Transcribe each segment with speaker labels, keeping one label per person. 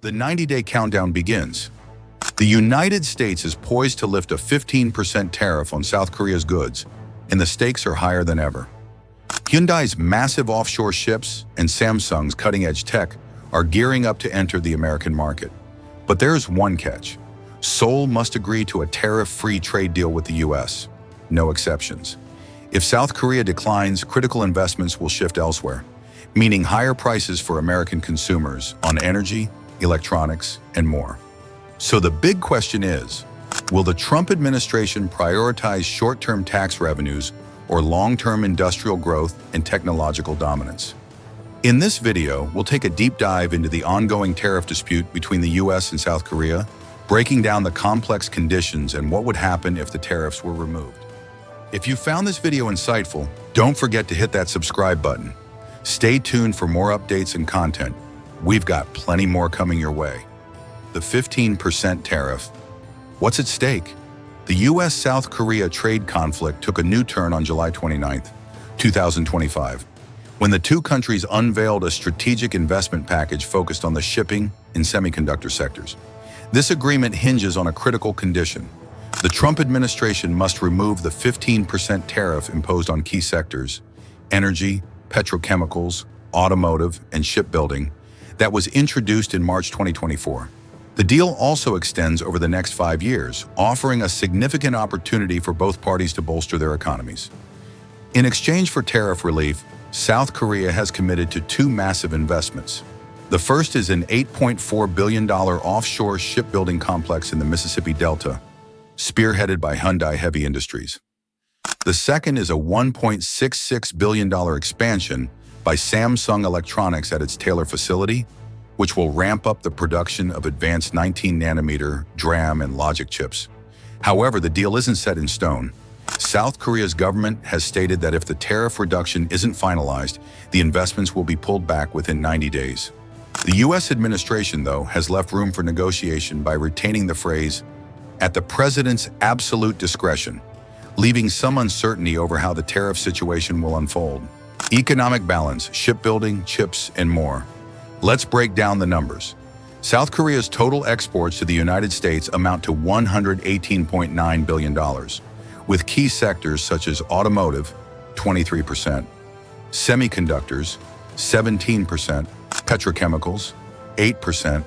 Speaker 1: The 90-day countdown begins. The United States is poised to lift a 15% tariff on South Korea's goods, and the stakes are higher than ever. Hyundai's massive offshore ships and Samsung's cutting-edge tech are gearing up to enter the American market. But there's one catch. Seoul must agree to a tariff-free trade deal with the U.S. No exceptions. If South Korea declines, critical investments will shift elsewhere, meaning higher prices for American consumers on energy, electronics, and more. So the big question is, will the Trump administration prioritize short-term tax revenues or long-term industrial growth and technological dominance? In this video, we'll take a deep dive into the ongoing tariff dispute between the U.S. and South Korea, breaking down the complex conditions and what would happen if the tariffs were removed. If you found this video insightful, don't forget to hit that subscribe button. Stay tuned for more updates and content. We've got plenty more coming your way. The 15% tariff. What's at stake? The U.S.-South Korea trade conflict took a new turn on July 29, 2025, when the two countries unveiled a strategic investment package focused on the shipping and semiconductor sectors. This agreement hinges on a critical condition. The Trump administration must remove the 15% tariff imposed on key sectors, energy, petrochemicals, automotive, and shipbuilding, that was introduced in March 2024. The deal also extends over the next 5 years, offering a significant opportunity for both parties to bolster their economies. In exchange for tariff relief, South Korea has committed to two massive investments. The first is an $8.4 billion offshore shipbuilding complex in the Mississippi Delta, spearheaded by Hyundai Heavy Industries. The second is a $1.66 billion expansion by Samsung Electronics at its Taylor facility, which will ramp up the production of advanced 19-nanometer DRAM and logic chips. However, the deal isn't set in stone. South Korea's government has stated that if the tariff reduction isn't finalized, the investments will be pulled back within 90 days. The U.S. administration, though, has left room for negotiation by retaining the phrase, "at the president's absolute discretion," leaving some uncertainty over how the tariff situation will unfold. Economic balance, shipbuilding, chips, and more. Let's break down the numbers. South Korea's total exports to the United States amount to $118.9 billion, with key sectors such as automotive, 23%, semiconductors, 17%, petrochemicals, 8%,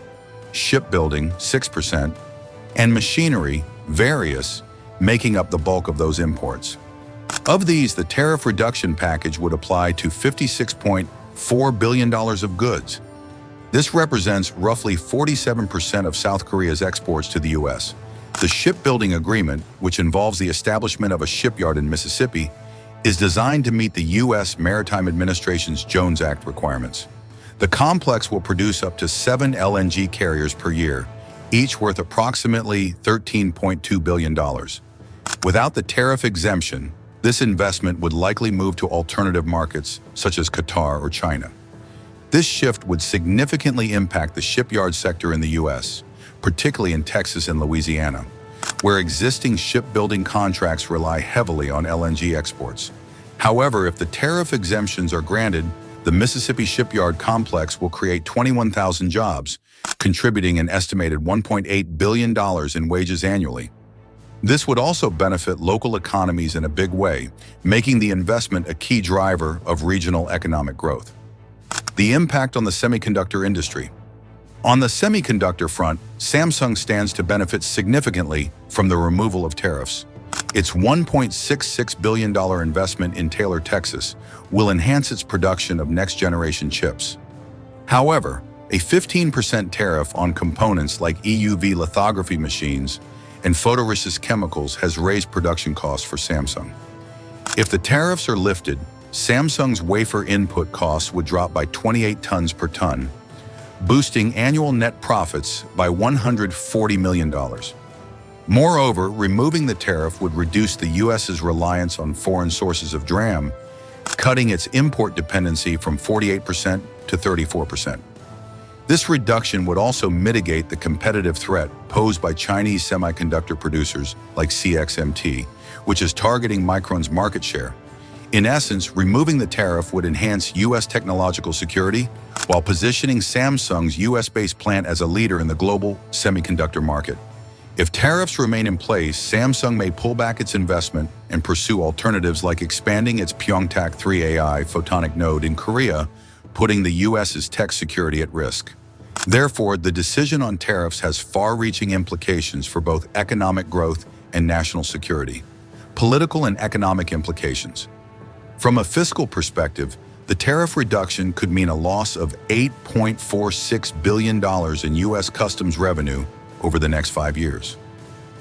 Speaker 1: shipbuilding, 6%, and machinery, various, making up the bulk of those imports. Of these, the tariff reduction package would apply to $56.4 billion of goods. This represents roughly 47% of South Korea's exports to the U.S. The shipbuilding agreement, which involves the establishment of a shipyard in Mississippi, is designed to meet the U.S. Maritime Administration's Jones Act requirements. The complex will produce up to 7 LNG carriers per year, each worth approximately $13.2 billion. Without the tariff exemption, this investment would likely move to alternative markets such as Qatar or China. This shift would significantly impact the shipyard sector in the U.S., particularly in Texas and Louisiana, where existing shipbuilding contracts rely heavily on LNG exports. However, if the tariff exemptions are granted, the Mississippi shipyard complex will create 21,000 jobs, contributing an estimated $1.8 billion in wages annually. This would also benefit local economies in a big way, making the investment a key driver of regional economic growth. The impact on the semiconductor industry. On the semiconductor front, Samsung stands to benefit significantly from the removal of tariffs. Its $1.66 billion investment in Taylor, Texas, will enhance its production of next-generation chips. However, a 15% tariff on components like EUV lithography machines and photoresist chemicals has raised production costs for Samsung. If the tariffs are lifted, Samsung's wafer input costs would drop by 28 tons per ton, boosting annual net profits by $140 million. Moreover, removing the tariff would reduce the U.S.'s reliance on foreign sources of DRAM, cutting its import dependency from 48% to 34%. This reduction would also mitigate the competitive threat posed by Chinese semiconductor producers like CXMT, which is targeting Micron's market share. In essence, removing the tariff would enhance U.S. technological security while positioning Samsung's U.S.-based plant as a leader in the global semiconductor market. If tariffs remain in place, Samsung may pull back its investment and pursue alternatives like expanding its Pyeongtaek 3 AI photonic node in Korea, putting the U.S.'s tech security at risk. Therefore, the decision on tariffs has far-reaching implications for both economic growth and national security. Political and economic implications. From a fiscal perspective, the tariff reduction could mean a loss of $8.46 billion in U.S. customs revenue over the next 5 years.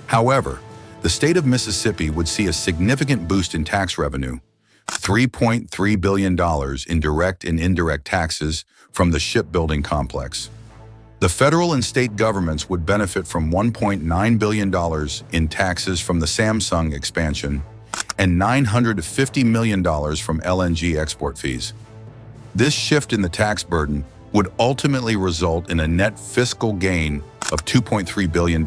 Speaker 1: However, the state of Mississippi would see a significant boost in tax revenue, $3.3 billion in direct and indirect taxes from the shipbuilding complex. The federal and state governments would benefit from $1.9 billion in taxes from the Samsung expansion and $950 million from LNG export fees. This shift in the tax burden would ultimately result in a net fiscal gain of $2.3 billion,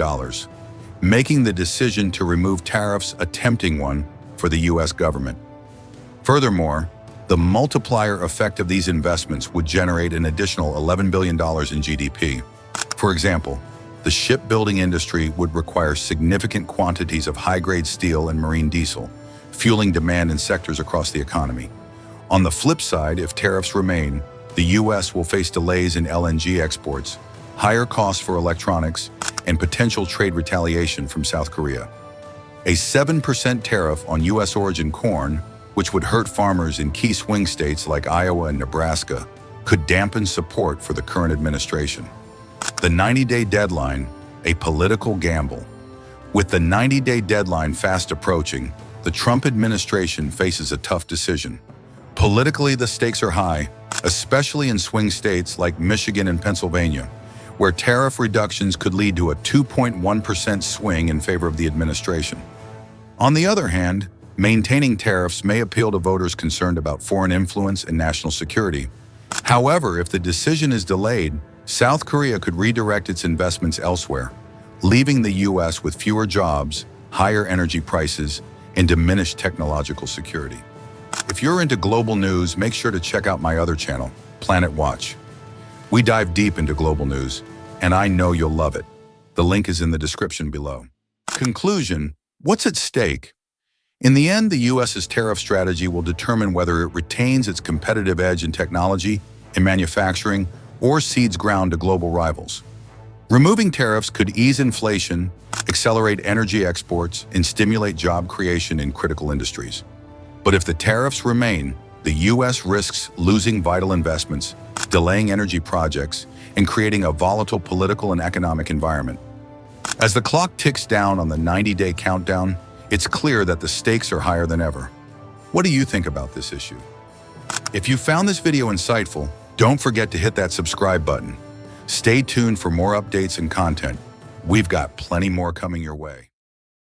Speaker 1: making the decision to remove tariffs a tempting one for the U.S. government. Furthermore, the multiplier effect of these investments would generate an additional $11 billion in GDP. For example, the shipbuilding industry would require significant quantities of high-grade steel and marine diesel, fueling demand in sectors across the economy. On the flip side, if tariffs remain, the U.S. will face delays in LNG exports, higher costs for electronics, and potential trade retaliation from South Korea. A 7% tariff on U.S. origin corn, which would hurt farmers in key swing states like Iowa and Nebraska, could dampen support for the current administration. The 90-day deadline, a political gamble. With the 90-day deadline fast approaching, the Trump administration faces a tough decision. Politically, the stakes are high, especially in swing states like Michigan and Pennsylvania, where tariff reductions could lead to a 2.1% swing in favor of the administration. On the other hand, maintaining tariffs may appeal to voters concerned about foreign influence and national security. However, if the decision is delayed, South Korea could redirect its investments elsewhere, leaving the U.S. with fewer jobs, higher energy prices, and diminished technological security. If you're into global news, make sure to check out my other channel, Planet Watch. We dive deep into global news, and I know you'll love it. The link is in the description below. Conclusion: what's at stake? In the end, the U.S.'s tariff strategy will determine whether it retains its competitive edge in technology and manufacturing or cedes ground to global rivals. Removing tariffs could ease inflation, accelerate energy exports, and stimulate job creation in critical industries. But if the tariffs remain, the U.S. risks losing vital investments, delaying energy projects, and creating a volatile political and economic environment. As the clock ticks down on the 90-day countdown, it's clear that the stakes are higher than ever. What do you think about this issue? If you found this video insightful, don't forget to hit that subscribe button. Stay tuned for more updates and content. We've got plenty more coming your way.